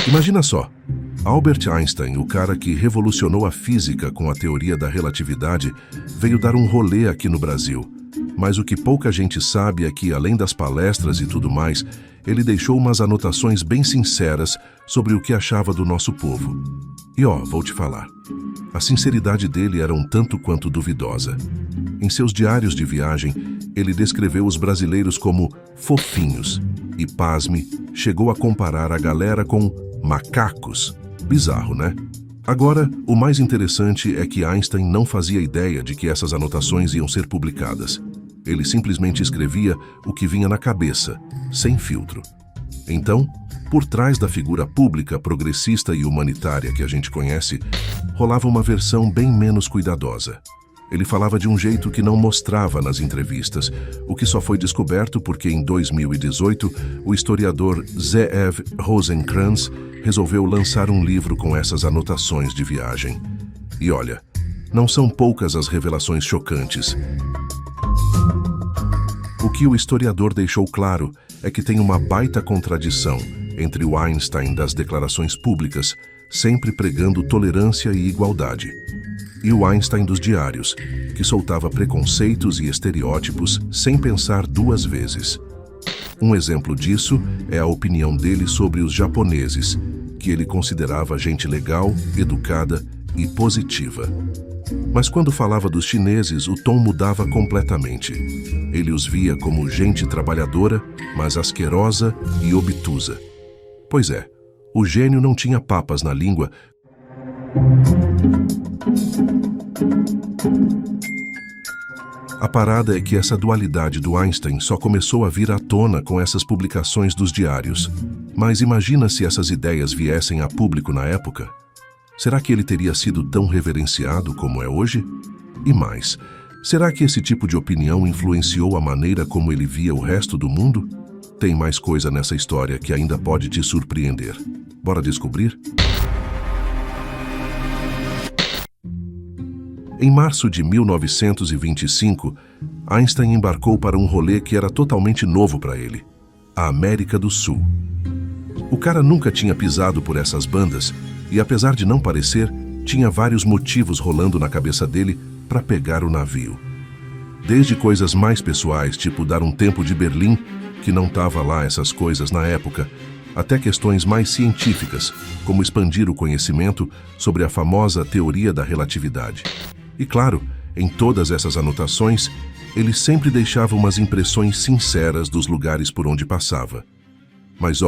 Imagina só, Albert Einstein, o cara que revolucionou a física com a teoria da relatividade, veio dar um rolê aqui no Brasil. Mas o que pouca gente sabe é que, além das palestras e tudo mais, ele deixou umas anotações bem sinceras sobre o que achava do nosso povo. E vou te falar. A sinceridade dele era um tanto quanto duvidosa. Em seus diários de viagem, ele descreveu os brasileiros como fofinhos e, pasme, chegou a comparar a galera com macacos. Bizarro, né? Agora, o mais interessante é que Einstein não fazia ideia de que essas anotações iam ser publicadas. Ele simplesmente escrevia o que vinha na cabeça, sem filtro. Então, por trás da figura pública, progressista e humanitária que a gente conhece, rolava uma versão bem menos cuidadosa. Ele falava de um jeito que não mostrava nas entrevistas, o que só foi descoberto porque em 2018 o historiador Zeev Rosenkranz resolveu lançar um livro com essas anotações de viagem. E olha, não são poucas as revelações chocantes. O que o historiador deixou claro é que tem uma baita contradição entre o Einstein das declarações públicas, sempre pregando tolerância e igualdade, e o Einstein dos diários, que soltava preconceitos e estereótipos sem pensar duas vezes. Um exemplo disso é a opinião dele sobre os japoneses, que ele considerava gente legal, educada e positiva. Mas quando falava dos chineses, o tom mudava completamente. Ele os via como gente trabalhadora, mas asquerosa e obtusa. Pois é, o gênio não tinha papas na língua. A parada é que essa dualidade do Einstein só começou a vir à tona com essas publicações dos diários. Mas imagina se essas ideias viessem a público na época? Será que ele teria sido tão reverenciado como é hoje? E mais, será que esse tipo de opinião influenciou a maneira como ele via o resto do mundo? Tem mais coisa nessa história que ainda pode te surpreender. Bora descobrir? Em março de 1925, Einstein embarcou para um rolê que era totalmente novo para ele: a América do Sul. O cara nunca tinha pisado por essas bandas e, apesar de não parecer, tinha vários motivos rolando na cabeça dele para pegar o navio. Desde coisas mais pessoais, tipo dar um tempo de Berlim, que não tava lá essas coisas na época, até questões mais científicas, como expandir o conhecimento sobre a famosa teoria da relatividade. E claro, em todas essas anotações, ele sempre deixava umas impressões sinceras dos lugares por onde passava. Mas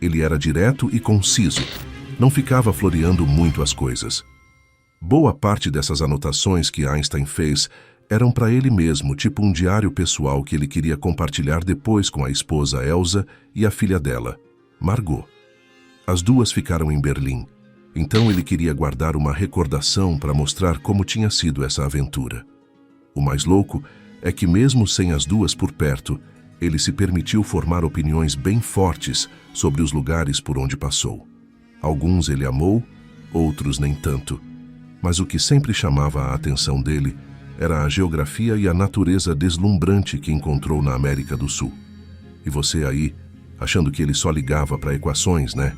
ele era direto e conciso, não ficava floreando muito as coisas. Boa parte dessas anotações que Einstein fez eram para ele mesmo, tipo um diário pessoal que ele queria compartilhar depois com a esposa Elsa e a filha dela, Margot. As duas ficaram em Berlim, então ele queria guardar uma recordação para mostrar como tinha sido essa aventura. O mais louco é que, mesmo sem as duas por perto, ele se permitiu formar opiniões bem fortes sobre os lugares por onde passou. Alguns ele amou, outros nem tanto. Mas o que sempre chamava a atenção dele era a geografia e a natureza deslumbrante que encontrou na América do Sul. E você aí, achando que ele só ligava para equações, né?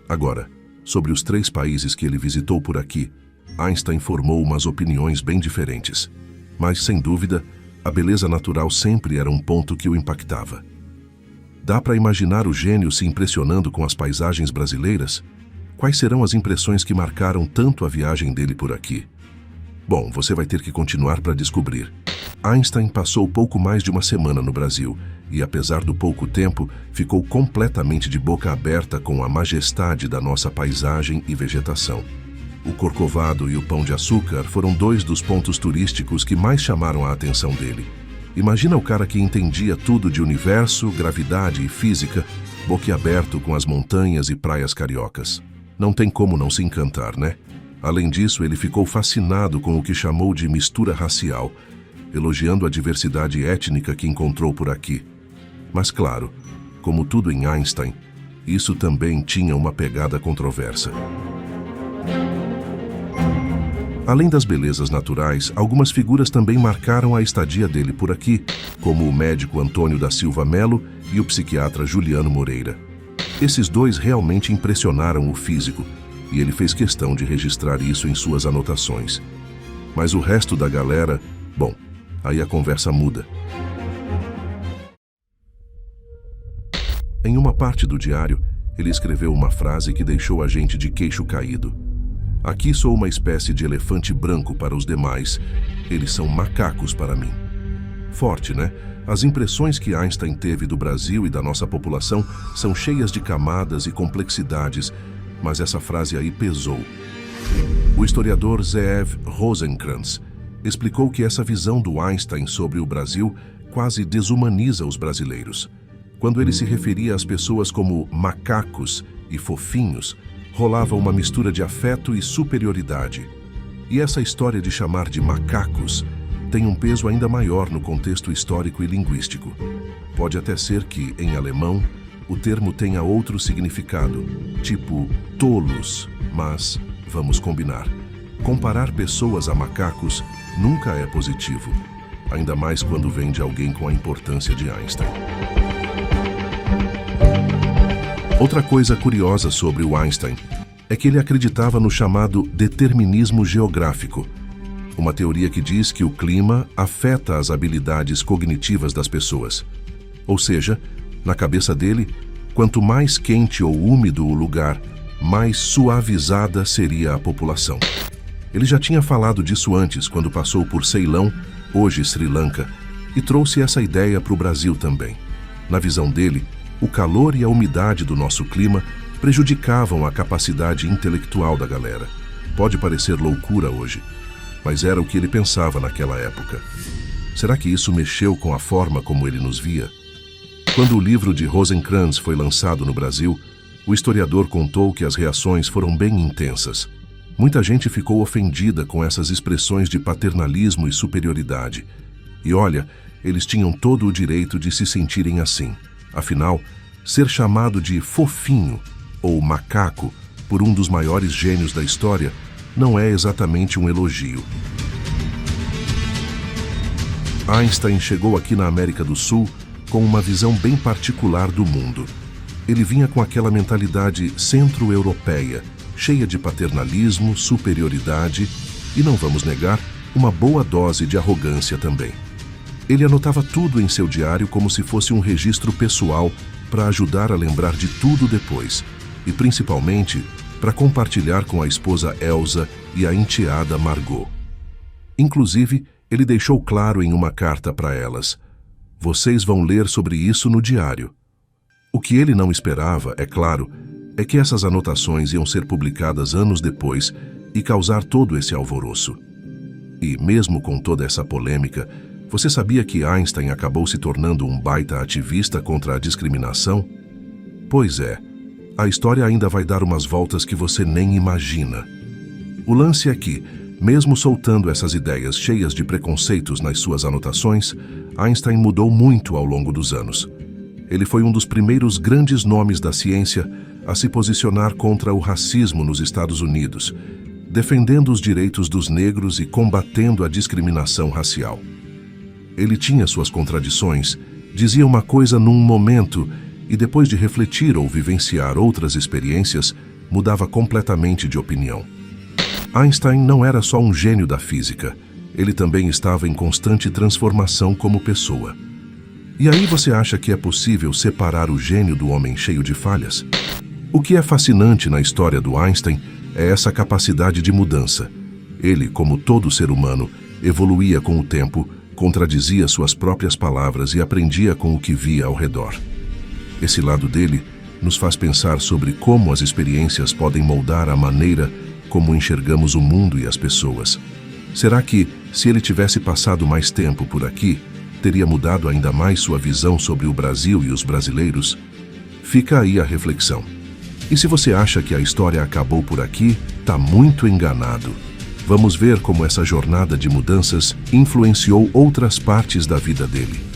Agora, sobre os 3 países que ele visitou por aqui, Einstein formou umas opiniões bem diferentes. Mas, sem dúvida, a beleza natural sempre era um ponto que o impactava. Dá para imaginar o gênio se impressionando com as paisagens brasileiras? Quais serão as impressões que marcaram tanto a viagem dele por aqui? Bom, você vai ter que continuar para descobrir. Einstein passou pouco mais de uma semana no Brasil e, apesar do pouco tempo, ficou completamente de boca aberta com a majestade da nossa paisagem e vegetação. O Corcovado e o Pão de Açúcar foram 2 dos pontos turísticos que mais chamaram a atenção dele. Imagina o cara que entendia tudo de universo, gravidade e física, boquiaberto com as montanhas e praias cariocas. Não tem como não se encantar, né? Além disso, ele ficou fascinado com o que chamou de mistura racial, elogiando a diversidade étnica que encontrou por aqui. Mas claro, como tudo em Einstein, isso também tinha uma pegada controversa. Além das belezas naturais, algumas figuras também marcaram a estadia dele por aqui, como o médico Antônio da Silva Melo e o psiquiatra Juliano Moreira. Esses dois realmente impressionaram o físico, e ele fez questão de registrar isso em suas anotações. Mas o resto da galera, bom, aí a conversa muda. Em uma parte do diário, ele escreveu uma frase que deixou a gente de queixo caído. Aqui sou uma espécie de elefante branco para os demais, eles são macacos para mim. Forte, né? As impressões que Einstein teve do Brasil e da nossa população são cheias de camadas e complexidades, mas essa frase aí pesou. O historiador Zeev Rosenkranz explicou que essa visão do Einstein sobre o Brasil quase desumaniza os brasileiros. Quando ele se referia às pessoas como macacos e fofinhos, rolava uma mistura de afeto e superioridade. E essa história de chamar de macacos tem um peso ainda maior no contexto histórico e linguístico. Pode até ser que, em alemão, o termo tenha outro significado, tipo tolos, mas, vamos combinar, comparar pessoas a macacos nunca é positivo, ainda mais quando vem de alguém com a importância de Einstein. Outra coisa curiosa sobre o Einstein é que ele acreditava no chamado determinismo geográfico, uma teoria que diz que o clima afeta as habilidades cognitivas das pessoas. Ou seja, na cabeça dele, quanto mais quente ou úmido o lugar, mais suavizada seria a população. Ele já tinha falado disso antes, quando passou por Ceilão, hoje Sri Lanka, e trouxe essa ideia para o Brasil também. Na visão dele, o calor e a umidade do nosso clima prejudicavam a capacidade intelectual da galera. Pode parecer loucura hoje, mas era o que ele pensava naquela época. Será que isso mexeu com a forma como ele nos via? Quando o livro de Rosenkranz foi lançado no Brasil, o historiador contou que as reações foram bem intensas. Muita gente ficou ofendida com essas expressões de paternalismo e superioridade. E olha, eles tinham todo o direito de se sentirem assim. Afinal, ser chamado de fofinho ou macaco por um dos maiores gênios da história não é exatamente um elogio. Einstein chegou aqui na América do Sul com uma visão bem particular do mundo. Ele vinha com aquela mentalidade centro-europeia, cheia de paternalismo, superioridade e, não vamos negar, uma boa dose de arrogância também. Ele anotava tudo em seu diário como se fosse um registro pessoal para ajudar a lembrar de tudo depois e, principalmente, para compartilhar com a esposa Elsa e a enteada Margot. Inclusive, ele deixou claro em uma carta para elas: vocês vão ler sobre isso no diário. O que ele não esperava, é claro, é que essas anotações iam ser publicadas anos depois e causar todo esse alvoroço. E, mesmo com toda essa polêmica, você sabia que Einstein acabou se tornando um baita ativista contra a discriminação? Pois é, a história ainda vai dar umas voltas que você nem imagina. O lance é que, mesmo soltando essas ideias cheias de preconceitos nas suas anotações, Einstein mudou muito ao longo dos anos. Ele foi um dos primeiros grandes nomes da ciência a se posicionar contra o racismo nos Estados Unidos, defendendo os direitos dos negros e combatendo a discriminação racial. Ele tinha suas contradições, dizia uma coisa num momento e depois de refletir ou vivenciar outras experiências, mudava completamente de opinião. Einstein não era só um gênio da física, ele também estava em constante transformação como pessoa. E aí você acha que é possível separar o gênio do homem cheio de falhas? O que é fascinante na história do Einstein é essa capacidade de mudança. Ele, como todo ser humano, evoluía com o tempo, contradizia suas próprias palavras e aprendia com o que via ao redor. Esse lado dele nos faz pensar sobre como as experiências podem moldar a maneira como enxergamos o mundo e as pessoas. Será que, se ele tivesse passado mais tempo por aqui, teria mudado ainda mais sua visão sobre o Brasil e os brasileiros? Fica aí a reflexão. E se você acha que a história acabou por aqui, tá muito enganado. Vamos ver como essa jornada de mudanças influenciou outras partes da vida dele.